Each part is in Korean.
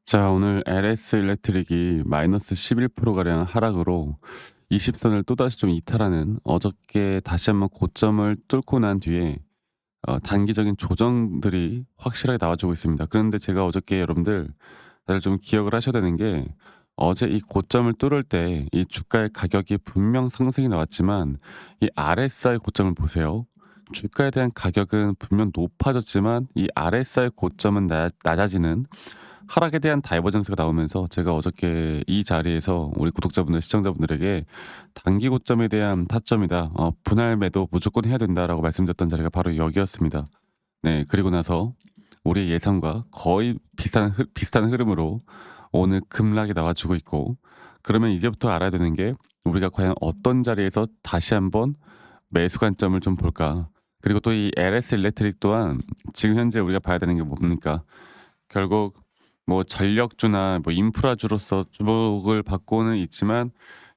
자, 오늘 LS 일렉트릭이 마이너스 11%가량 하락으로 20선을 또다시 좀 이탈하는 어저께 다시 한번 고점을 뚫고 난 뒤에 단기적인 조정들이 확실하게 나와주고 있습니다. 그런데 제가 어저께 여러분들 다들 좀 기억을 하셔야 되는 게 어제 이 고점을 뚫을 때 이 주가의 가격이 분명 상승이 나왔지만 이 RSI 고점을 보세요. 주가에 대한 가격은 분명 높아졌지만 이 RSI 고점은 낮아지는 하락에 대한 다이버전스가 나오면서 제가 어저께 이 자리에서 우리 구독자분들, 시청자분들에게 "단기 고점에 대한 타점이다. 분할 매도 무조건 해야 된다."라고 말씀드렸던 자리가 바로 여기였습니다. 네. 그리고 나서 우리의 예상과 거의 비슷한 흐름으로 오늘 급락이 나와주고 있고, 그러면 이제부터 알아야 되는 게 우리가 과연 어떤 자리에서 다시 한번 매수 관점을 좀 볼까? 그리고 또 이 LS 일렉트릭 또한 지금 현재 우리가 봐야 되는 게 뭡니까? 결국 뭐 전력주나 뭐 인프라주로서 주목을 받고는 있지만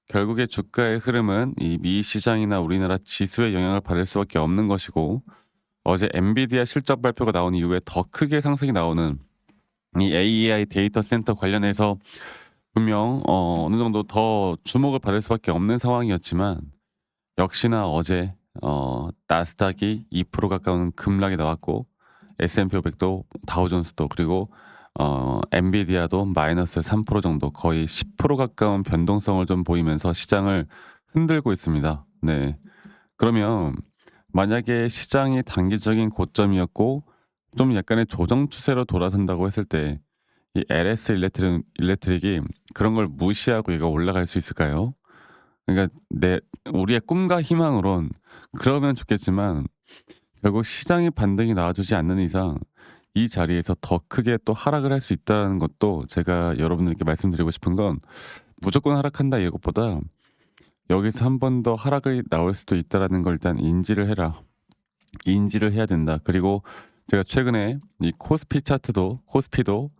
결국에 주가의 흐름은 이 미 시장이나 우리나라 지수의 영향을 받을 수밖에 없는 것이고, 어제 엔비디아 실적 발표가 나온 이후에 더 크게 상승이 나오는 이 AI 데이터 센터 관련해서 분명 어느 정도 더 주목을 받을 수밖에 없는 상황이었지만, 역시나 어제 나스닥이 2% 가까운 급락이 나왔고, S&P 500도 다우존스도 그리고 엔비디아도 마이너스 3% 정도, 거의 10% 가까운 변동성을 좀 보이면서 시장을 흔들고 있습니다. 네. 그러면 만약에 시장이 단기적인 고점이었고 좀 약간의 조정 추세로 돌아선다고 했을 때 이 LS 일렉트릭이 그런 걸 무시하고 얘가 올라갈 수 있을까요? 그러니까 우리의 꿈과 희망으론 그러면 좋겠지만, 결국 시장의 반등이 나와주지 않는 이상 이 자리에서 더 크게 또 하락을 할 수 있다는 것도 제가 여러분들께 말씀드리고 싶은 건, 무조건 하락한다 이것보다 여기서 한 번 더 하락이 나올 수도 있다라는 걸 일단 인지를 해라. 인지를 해야 된다. 그리고 제가 최근에 이 코스피도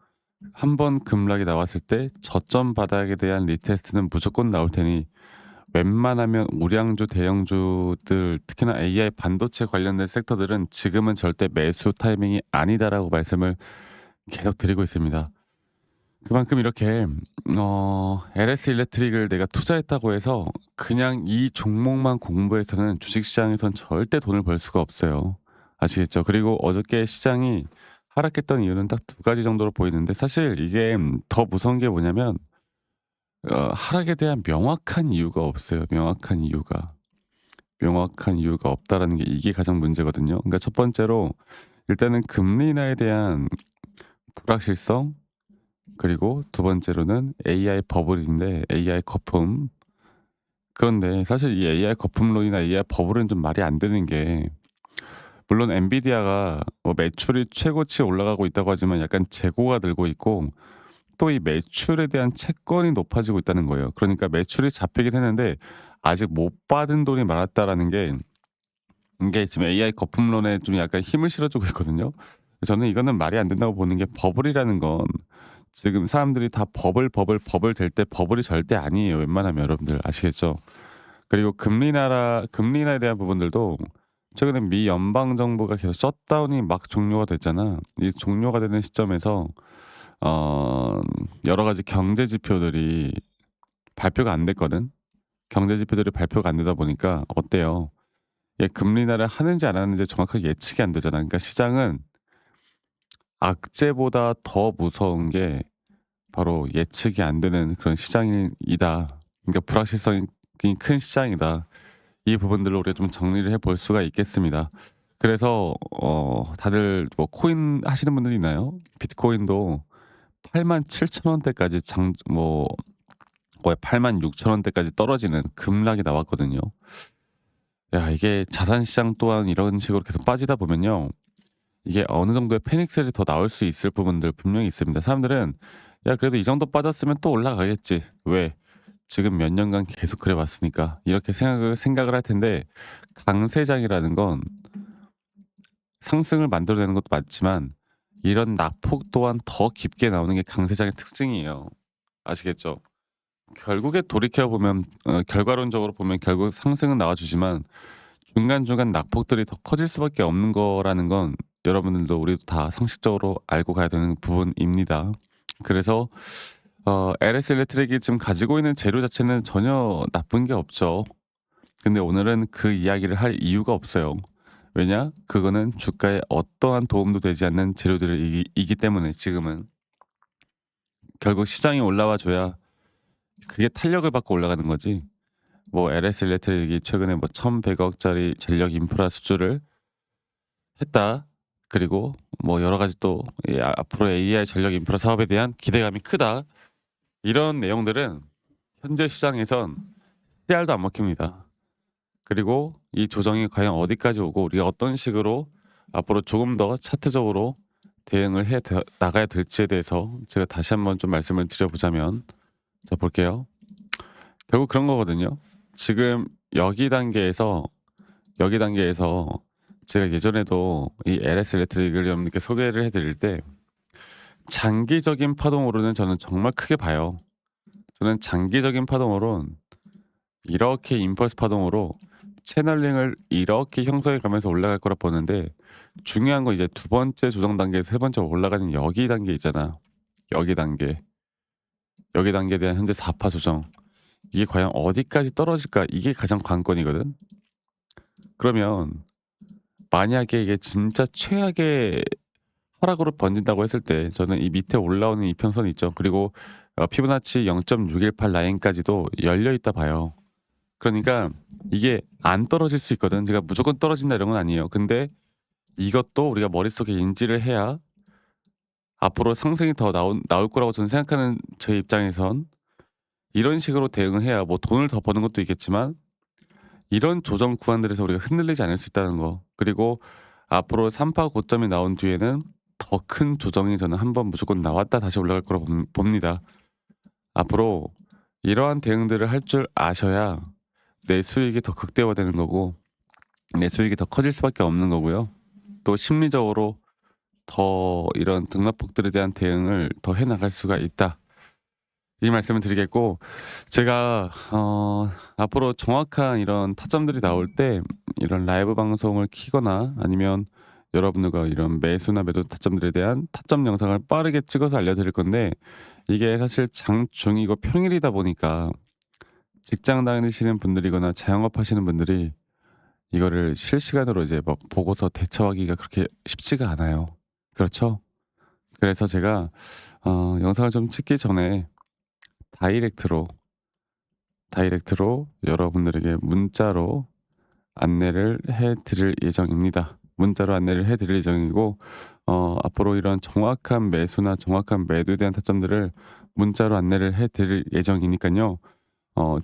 한 번 급락이 나왔을 때 저점 바닥에 대한 리테스트는 무조건 나올 테니, 웬만하면 우량주, 대형주들, 특히나 AI 반도체 관련된 섹터들은 지금은 절대 매수 타이밍이 아니다라고 말씀을 계속 드리고 있습니다. 그만큼 이렇게 LS 일렉트릭을 내가 투자했다고 해서 그냥 이 종목만 공부해서는 주식시장에선 절대 돈을 벌 수가 없어요. 아시겠죠? 그리고 어저께 시장이 하락했던 이유는 딱 두 가지 정도로 보이는데, 사실 이게 더 무서운 게 뭐냐면 하락에 대한 명확한 이유가 없어요. 명확한 이유가 없다라는 게, 이게 가장 문제거든요. 그러니까 첫 번째로 일단은 금리 인하에 대한 불확실성, 그리고 두 번째로는 AI 버블인데, AI 거품. 그런데 사실 이 AI 거품론이나 AI 버블은 좀 말이 안 되는 게, 물론 엔비디아가 뭐 매출이 최고치에 올라가고 있다고 하지만 약간 재고가 들고 있고, 또 이 매출에 대한 채권이 높아지고 있다는 거예요. 그러니까 매출이 잡히긴 했는데 아직 못 받은 돈이 많았다라는 게, 이게 지금 AI 거품론에 좀 약간 힘을 실어주고 있거든요. 저는 이거는 말이 안 된다고 보는 게, 버블이라는 건 지금 사람들이 다 버블 될 때 버블이 절대 아니에요. 웬만하면 여러분들 아시겠죠? 그리고 금리 인하에 대한 부분들도 최근에 미 연방 정부가 계속 셧다운이 막 종료가 됐잖아. 이 종료가 되는 시점에서 어 여러 가지 경제 지표들이 발표가 안 됐거든. 경제 지표들이 발표가 안 되다 보니까 어때요? 금리 인하를 하는지 안 하는지 정확하게 예측이 안 되잖아. 그러니까 시장은 악재보다 더 무서운 게 바로 예측이 안 되는 그런 시장이다. 그러니까 불확실성이 큰 시장이다. 이 부분들을 우리가 좀 정리를 해볼 수가 있겠습니다. 그래서 다들 뭐 코인 하시는 분들이 있나요? 비트코인도 87,000원대까지 거의 86,000원대까지 떨어지는 급락이 나왔거든요. 야, 이게 자산 시장 또한 이런 식으로 계속 빠지다 보면요, 이게 어느 정도의 패닉셀이 더 나올 수 있을 부분들 분명히 있습니다. 사람들은 '야, 그래도 이 정도 빠졌으면 또 올라가겠지. 왜? 지금 몇 년간 계속 그래 왔으니까.' 이렇게 생각을 할 텐데, 강세장이라는 건 상승을 만들어내는 것도 맞지만 이런 낙폭 또한 더 깊게 나오는 게 강세장의 특징이에요. 아시겠죠? 결국에 돌이켜 보면 결과론적으로 보면 결국 상승은 나와 주지만 중간중간 낙폭들이 더 커질 수밖에 없는 거라는 건 여러분들도 우리도 다 상식적으로 알고 가야 되는 부분입니다. 그래서 LS 일렉트릭이 지금 가지고 있는 재료 자체는 전혀 나쁜 게 없죠. 근데 오늘은 그 이야기를 할 이유가 없어요. 왜냐? 그거는 주가에 어떠한 도움도 되지 않는 재료들이기 때문에 지금은. 결국 시장이 올라와 줘야 그게 탄력을 받고 올라가는 거지. 뭐 LS 일렉트릭이 최근에 뭐 1,100억짜리 전력 인프라 수주를 했다. 그리고 뭐 여러 가지 또 앞으로 AI 전력 인프라 사업에 대한 기대감이 크다. 이런 내용들은 현재 시장에선 씨알도 안 먹힙니다. 그리고 이 조정이 과연 어디까지 오고 우리가 어떤 식으로 앞으로 조금 더 차트적으로 대응을 나가야 될지에 대해서 제가 다시 한번 좀 말씀을 드려보자면, 자 볼게요. 결국 그런 거거든요. 지금 여기 단계에서 제가 예전에도 이 LS 일렉트릭을 여러분들께 소개를 해드릴 때 장기적인 파동으로는 저는 정말 크게 봐요. 저는 장기적인 파동으론 이렇게 임펄스 파동으로 채널링을 이렇게 형성해 가면서 올라갈 거라 보는데, 중요한 건 이제 두 번째 조정 단계에서 세 번째 올라가는 여기 단계 있잖아. 여기 단계. 여기 단계에 대한 현재 4파 조정. 이게 과연 어디까지 떨어질까? 이게 가장 관건이거든. 그러면 만약에 이게 진짜 최악의 하락으로 번진다고 했을 때 저는 이 밑에 올라오는 이평선 있죠. 그리고 피보나치 0.618 라인까지도 열려 있다 봐요. 그러니까 이게 안 떨어질 수 있거든. 제가 무조건 떨어진다 이런 건 아니에요. 근데 이것도 우리가 머릿속에 인지를 해야 앞으로 상승이 더 나올 거라고 저는 생각하는 제 입장에선 이런 식으로 대응을 해야 뭐 돈을 더 버는 것도 있겠지만 이런 조정 구간들에서 우리가 흔들리지 않을 수 있다는 거. 그리고 앞으로 3파 고점이 나온 뒤에는 더 큰 조정이 저는 한번 무조건 나왔다 다시 올라갈 거라고 봅니다. 앞으로 이러한 대응들을 할 줄 아셔야 내 수익이 더 극대화되는 거고 내 수익이 더 커질 수밖에 없는 거고요. 또 심리적으로 더 이런 등락폭들에 대한 대응을 더 해나갈 수가 있다. 이 말씀을 드리겠고, 제가 앞으로 정확한 이런 타점들이 나올 때 이런 라이브 방송을 키거나 아니면 여러분들과 이런 매수나 매도 타점들에 대한 타점 영상을 빠르게 찍어서 알려드릴 건데, 이게 사실 장중이고 평일이다 보니까 직장 다니시는 분들이거나 자영업 하시는 분들이 이거를 실시간으로 이제 막 보고서 대처하기가 그렇게 쉽지가 않아요. 그렇죠? 그래서 제가 영상을 좀 찍기 전에 다이렉트로 여러분들에게 문자로 안내를 해 드릴 예정입니다. 문자로 안내를 해 드릴 예정이고, 앞으로 이런 정확한 매수나 정확한 매도에 대한 타점들을 문자로 안내를 해 드릴 예정이니깐요.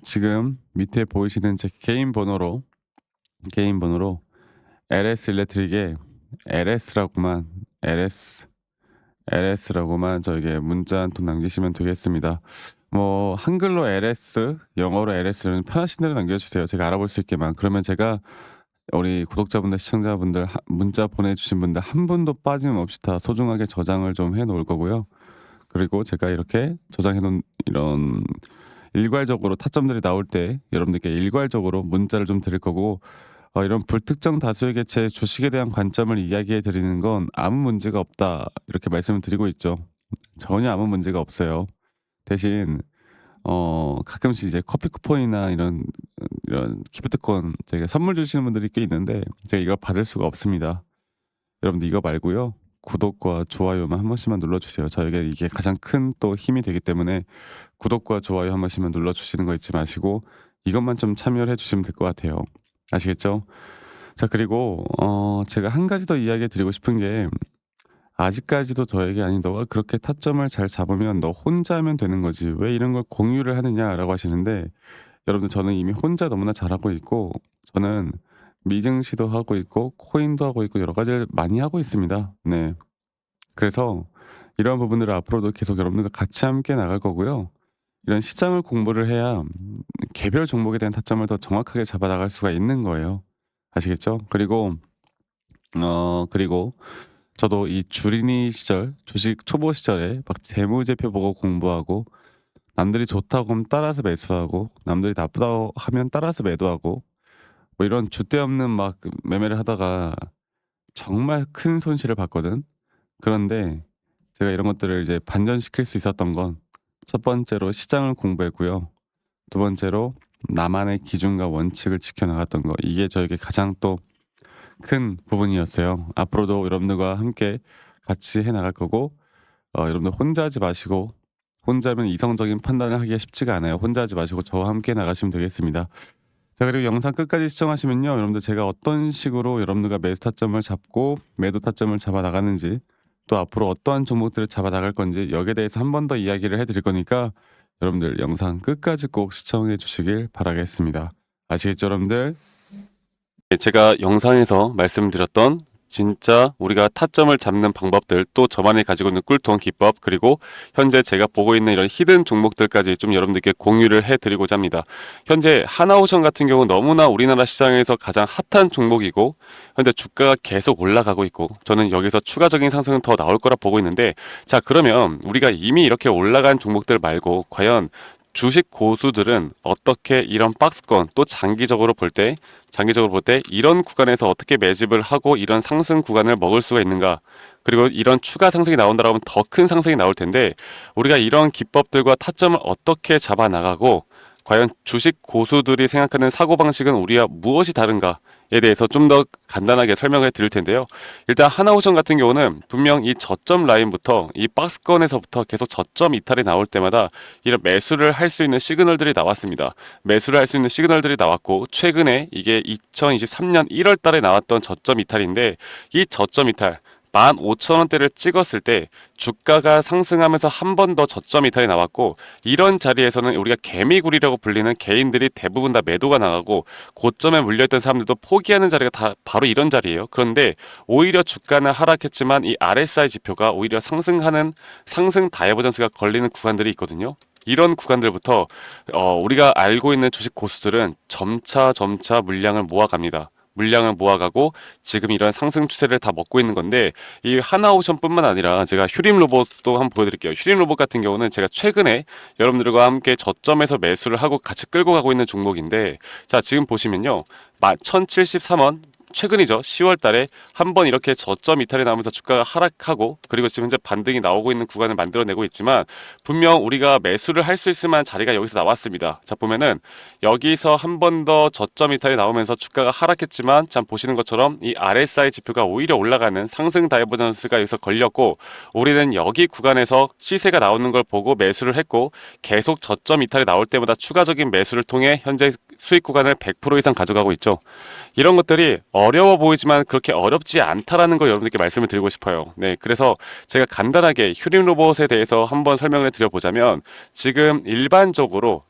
지금 밑에 보이시는 제 개인 번호로 LS 일렉트릭에 LS라고만 저에게 문자 한 통 남기시면 되겠습니다. 뭐 한글로 LS, 영어로 LS는 편하신 대로 남겨주세요. 제가 알아볼 수 있게만. 그러면 제가 우리 구독자분들, 시청자분들, 문자 보내주신 분들 한 분도 빠짐없이 다 소중하게 저장을 좀 해놓을 거고요. 그리고 제가 이렇게 저장해놓은 이런 일괄적으로 타점들이 나올 때 여러분들께 일괄적으로 문자를 좀 드릴 거고, 이런 불특정 다수에게 제 주식에 대한 관점을 이야기해 드리는 건 아무 문제가 없다 이렇게 말씀을 드리고 있죠. 전혀 아무 문제가 없어요. 대신 가끔씩 이제 커피 쿠폰이나 이런 기프트콘 저희가 선물 주시는 분들이 꽤 있는데 제가 이걸 받을 수가 없습니다. 여러분들 이거 말고요. 구독과 좋아요만 한 번씩만 눌러주세요. 저에게 이게 가장 큰 또 힘이 되기 때문에 구독과 좋아요 한 번씩만 눌러주시는 거 잊지 마시고 이것만 좀 참여를 해주시면 될 것 같아요. 아시겠죠? 자, 그리고 제가 한 가지 더 이야기 드리고 싶은 게, 아직까지도 저에게 "아니 너가 그렇게 타점을 잘 잡으면 너 혼자 하면 되는 거지. 왜 이런 걸 공유를 하느냐."라고 하시는데, 여러분들 저는 이미 혼자 너무나 잘하고 있고 저는 미증시도 하고 있고 코인도 하고 있고 여러 가지를 많이 하고 있습니다. 네. 그래서 이러한 부분들을 앞으로도 계속 여러분들과 같이 함께 나갈 거고요. 이런 시장을 공부를 해야 개별 종목에 대한 타점을 더 정확하게 잡아 나갈 수가 있는 거예요. 아시겠죠? 그리고 저도 이 주린이 시절, 주식 초보 시절에 막 재무제표 보고 공부하고 남들이 좋다고 하면 따라서 매수하고 남들이 나쁘다고 하면 따라서 매도하고 뭐 이런 줏대 없는 막 매매를 하다가 정말 큰 손실을 봤거든. 그런데 제가 이런 것들을 이제 반전시킬 수 있었던 건 첫 번째로 시장을 공부했고요. 두 번째로 나만의 기준과 원칙을 지켜나갔던 거. 이게 저에게 가장 또 큰 부분이었어요. 앞으로도 여러분들과 함께 같이 해 나갈 거고 여러분들 혼자 하지 마시고 혼자면 이성적인 판단을 하기가 쉽지가 않아요. 혼자 하지 마시고 저와 함께 나가시면 되겠습니다. 자 그리고 영상 끝까지 시청하시면요. 여러분들 제가 어떤 식으로 여러분들과 매수 타점을 잡고 매도 타점을 잡아 나가는지 또 앞으로 어떠한 종목들을 잡아 나갈 건지 여기에 대해서 한 번 더 이야기를 해 드릴 거니까 여러분들 영상 끝까지 꼭 시청해 주시길 바라겠습니다. 아시겠죠 여러분들? 제가 영상에서 말씀드렸던 진짜 우리가 타점을 잡는 방법들 또 저만이 가지고 있는 꿀통 기법 그리고 현재 제가 보고 있는 이런 히든 종목들까지 좀 여러분들께 공유를 해드리고자 합니다. 현재 하나오션 같은 경우 너무나 우리나라 시장에서 가장 핫한 종목이고 현재 주가가 계속 올라가고 있고 저는 여기서 추가적인 상승은 더 나올 거라 보고 있는데 자 그러면 우리가 이미 이렇게 올라간 종목들 말고 과연 주식 고수들은 어떻게 이런 박스권 또 장기적으로 볼 때 이런 구간에서 어떻게 매집을 하고 이런 상승 구간을 먹을 수가 있는가 그리고 이런 추가 상승이 나온다고 하면 더 큰 상승이 나올 텐데 우리가 이런 기법들과 타점을 어떻게 잡아 나가고 과연 주식 고수들이 생각하는 사고방식은 우리와 무엇이 다른가에 대해서 좀 더 간단하게 설명을 드릴 텐데요. 일단 하나오션 같은 경우는 분명 이 저점 라인부터 이 박스권에서부터 계속 저점 이탈이 나올 때마다 이런 매수를 할 수 있는 시그널들이 나왔습니다. 매수를 할 수 있는 시그널들이 나왔고 최근에 이게 2023년 1월 달에 나왔던 저점 이탈인데 이 저점 이탈 15,000원대를 찍었을 때 주가가 상승하면서 한 번 더 저점 이탈이 나왔고 이런 자리에서는 우리가 개미굴이라고 불리는 개인들이 대부분 다 매도가 나가고 고점에 물려있던 사람들도 포기하는 자리가 다 바로 이런 자리예요. 그런데 오히려 주가는 하락했지만 이 RSI 지표가 오히려 상승하는 상승 다이버전스가 걸리는 구간들이 있거든요. 이런 구간들부터 우리가 알고 있는 주식 고수들은 점차 물량을 모아갑니다. 물량을 모아가고 지금 이런 상승 추세를 다 먹고 있는 건데 이 하나오션뿐만 아니라 제가 휴림 로봇도 한번 보여드릴게요. 휴림 로봇 같은 경우는 제가 최근에 여러분들과 함께 저점에서 매수를 하고 같이 끌고 가고 있는 종목인데 자 지금 보시면요 1073원 최근이죠. 10월 달에 한번 이렇게 저점 이탈이 나오면서 주가가 하락하고 그리고 지금 현재 반등이 나오고 있는 구간을 만들어내고 있지만 분명 우리가 매수를 할 수 있을 만한 자리가 여기서 나왔습니다. 자 보면은 여기서 한 번 더 저점 이탈이 나오면서 주가가 하락했지만 참 보시는 것처럼 이 RSI 지표가 오히려 올라가는 상승 다이버전스가 여기서 걸렸고 우리는 여기 구간에서 시세가 나오는 걸 보고 매수를 했고 계속 저점 이탈이 나올 때마다 추가적인 매수를 통해 현재 수익 구간을 100% 이상 가져가고 있죠. 이런 것들이 어려워 보이지만 그렇게 어렵지 않다라는 걸 여러분들께 말씀을 드리고 싶어요. 네, 그래서 제가 간단하게 휴림 로봇에 대해서 한번 설명을 드려보자면 지금 일반적으로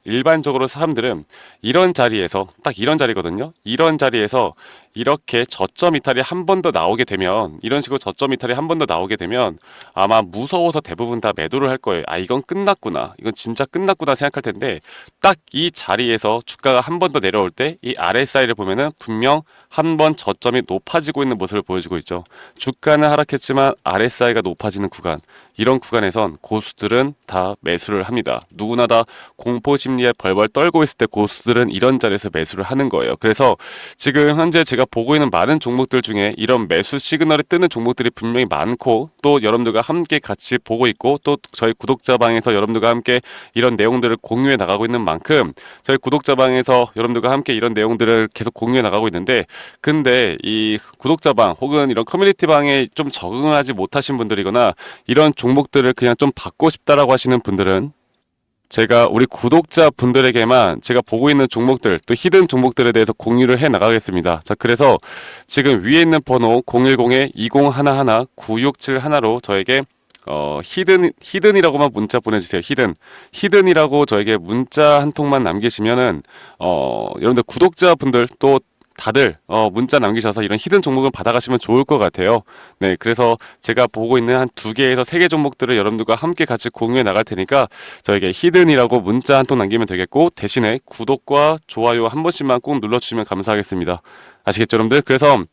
사람들은 이런 자리에서 딱 이런 자리거든요. 이런 자리에서 이렇게 저점 이탈이 한 번 더 나오게 되면 이런 식으로 저점 이탈이 한 번 더 나오게 되면 아마 무서워서 대부분 다 매도를 할 거예요. 아 이건 끝났구나. 이건 진짜 끝났구나 생각할 텐데 딱 이 자리에서 주가가 한 번 더 내려올 때 이 RSI를 보면은 분명 한 번 저점이 높아지고 있는 모습을 보여주고 있죠. 주가는 하락했지만 RSI가 높아지는 구간 이런 구간에선 고수들은 다 매수를 합니다. 누구나 다 공포 심리에 벌벌 떨고 있을 때 고수들은 이런 자리에서 매수를 하는 거예요. 그래서 지금 현재 제가 보고 있는 많은 종목들 중에 이런 매수 시그널이 뜨는 종목들이 분명히 많고 또 여러분들과 함께 같이 보고 있고 또 저희 구독자방에서 여러분들과 함께 이런 내용들을 공유해 나가고 있는 만큼 저희 구독자방에서 여러분들과 함께 이런 내용들을 계속 공유해 나가고 있는데 근데 이 구독자방 혹은 이런 커뮤니티방에 좀 적응하지 못하신 분들이거나 이런 종목들을 그냥 좀 받고 싶다라고 하시는 분들은 제가 우리 구독자 분들에게만 제가 보고 있는 종목들 또 히든 종목들에 대해서 공유를 해 나가겠습니다. 자 그래서 지금 위에 있는 번호 010-2011-9671로 저에게 히든이라고만 문자 보내주세요. 히든이라고 저에게 문자 한 통만 남기시면은 여러분들 구독자분들 또 다들 문자 남기셔서 이런 히든 종목을 받아가시면 좋을 것 같아요. 네, 그래서 제가 보고 있는 한 2개에서 3개 종목들을 여러분들과 함께 같이 공유해 나갈 테니까 저에게 히든이라고 문자 한 통 남기면 되겠고 대신에 구독과 좋아요 한 번씩만 꼭 눌러주시면 감사하겠습니다. 아시겠죠 여러분들? 그래서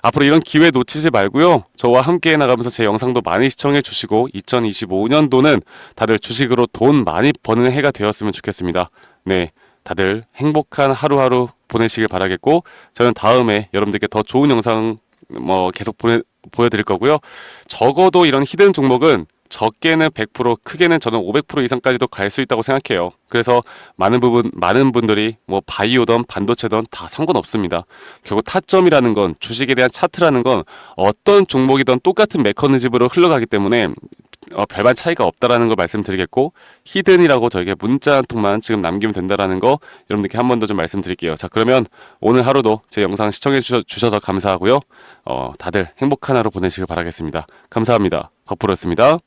앞으로 이런 기회 놓치지 말고요. 저와 함께 나가면서 제 영상도 많이 시청해 주시고 2025년도는 다들 주식으로 돈 많이 버는 해가 되었으면 좋겠습니다. 네, 다들 행복한 하루하루 보내시길 바라겠고 저는 다음에 여러분들께 더 좋은 영상 계속 보여드릴 거고요. 적어도 이런 히든 종목은 적게는 100%, 크게는 저는 500% 이상까지도 갈 수 있다고 생각해요. 그래서 많은 분들이 뭐 바이오든 반도체든 다 상관없습니다. 결국 타점이라는 건, 주식에 대한 차트라는 건 어떤 종목이든 똑같은 메커니즘으로 흘러가기 때문에 별반 차이가 없다라는 걸 말씀드리겠고, 히든이라고 저에게 문자 한 통만 지금 남기면 된다라는 거 여러분들께 한 번 더 좀 말씀드릴게요. 자, 그러면 오늘 하루도 제 영상 시청해 주셔서 감사하고요. 다들 행복한 하루 보내시길 바라겠습니다. 감사합니다. 박프로였습니다.